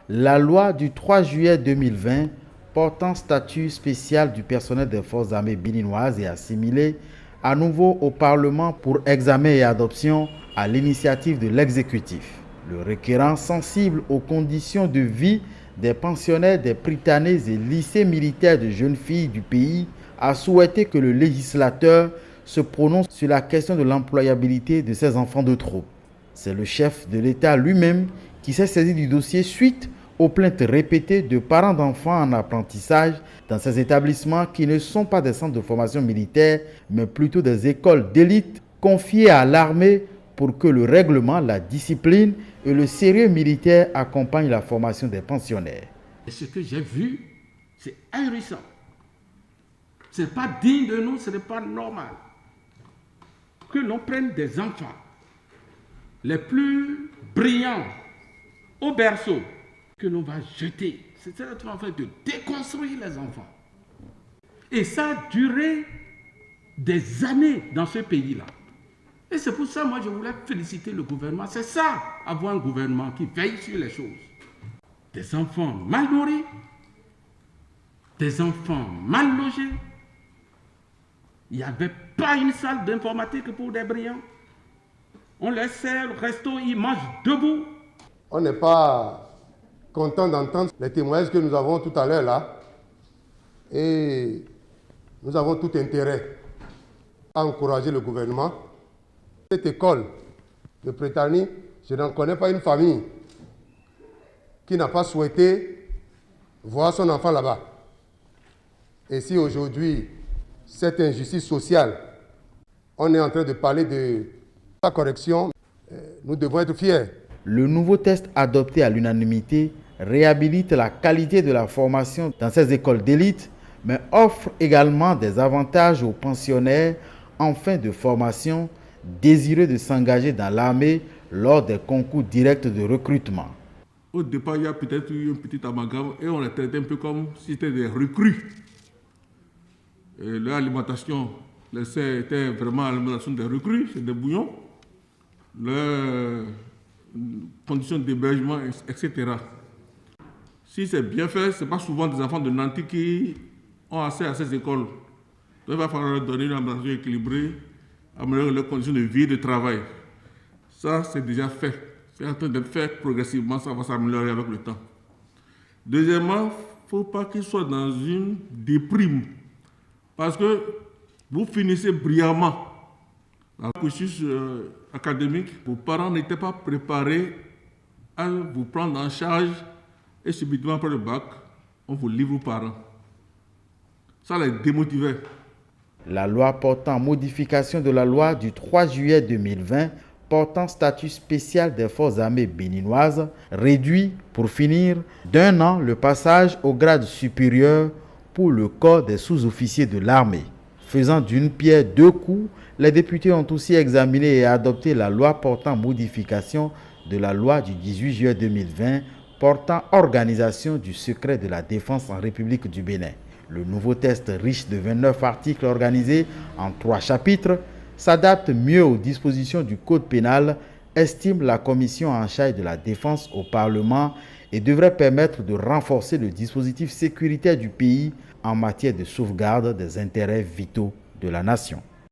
La loi du 3 juillet 2020 portant statut spécial du personnel des forces armées béninoises et assimilé à nouveau au Parlement pour examen et adoption à l'initiative de l'exécutif. Le requérant sensible aux conditions de vie des pensionnaires des prytanées et lycées militaires de jeunes filles du pays a souhaité que le législateur se prononce sur la question de l'employabilité de ces enfants de troupe. C'est le chef de l'État lui-même qui s'est saisi du dossier suite aux plaintes répétées de parents d'enfants en apprentissage dans ces établissements qui ne sont pas des centres de formation militaire, mais plutôt des écoles d'élite confiées à l'armée pour que le règlement, la discipline et le sérieux militaire accompagnent la formation des pensionnaires. Et ce que j'ai vu, c'est ahurissant. Ce n'est pas digne de nous, ce n'est pas normal. Que l'on prenne des enfants, les plus brillants, au berceau, que l'on va jeter. C'est en fait de déconstruire les enfants. Et ça a duré des années dans ce pays-là. Et c'est pour ça, moi, je voulais féliciter le gouvernement. C'est ça, avoir un gouvernement qui veille sur les choses. Des enfants mal nourris, des enfants mal logés. Il n'y avait pas une salle d'informatique pour des brillants. On les sert au resto, ils mangent debout. On n'est pas content d'entendre les témoignages que nous avons tout à l'heure là. Et nous avons tout intérêt à encourager le gouvernement. Cette école de Prytanée, je n'en connais pas une famille qui n'a pas souhaité voir son enfant là-bas. Et si aujourd'hui, cette injustice sociale, on est en train de parler de sa correction, nous devons être fiers. Le nouveau texte adopté à l'unanimité réhabilite la qualité de la formation dans ces écoles d'élite, mais offre également des avantages aux pensionnaires en fin de formation désireux de s'engager dans l'armée lors des concours directs de recrutement. Au départ, il y a peut-être eu un petit amalgame et on les traitait un peu comme si c'était des recrues. Et l'alimentation, c'était vraiment l'alimentation des recrues, c'est des bouillons. Leurs conditions d'hébergement, etc. Si c'est bien fait, ce n'est pas souvent des enfants de Nanti qui ont accès à ces écoles. Donc il va falloir leur donner une alimentation équilibrée, améliorer leurs conditions de vie et de travail. Ça, c'est déjà fait. C'est en train d'être fait progressivement, ça va s'améliorer avec le temps. Deuxièmement, il ne faut pas qu'ils soient dans une déprime. Parce que vous finissez brillamment la cursus académique, vos parents n'étaient pas préparés à vous prendre en charge et subitement après le bac, on vous livre aux parents. Ça les démotivait. La loi portant modification de la loi du 3 juillet 2020 portant statut spécial des forces armées béninoises réduit, pour finir, d'1 an le passage au grade supérieur pour le corps des sous-officiers de l'armée. Faisant d'une pierre deux coups, les députés ont aussi examiné et adopté la loi portant modification de la loi du 18 juillet 2020 portant organisation du secret de la défense en République du Bénin. Le nouveau texte, riche de 29 articles organisés en 3 chapitres, s'adapte mieux aux dispositions du Code pénal, estime la commission en charge de la défense au Parlement et devrait permettre de renforcer le dispositif sécuritaire du pays en matière de sauvegarde des intérêts vitaux de la nation.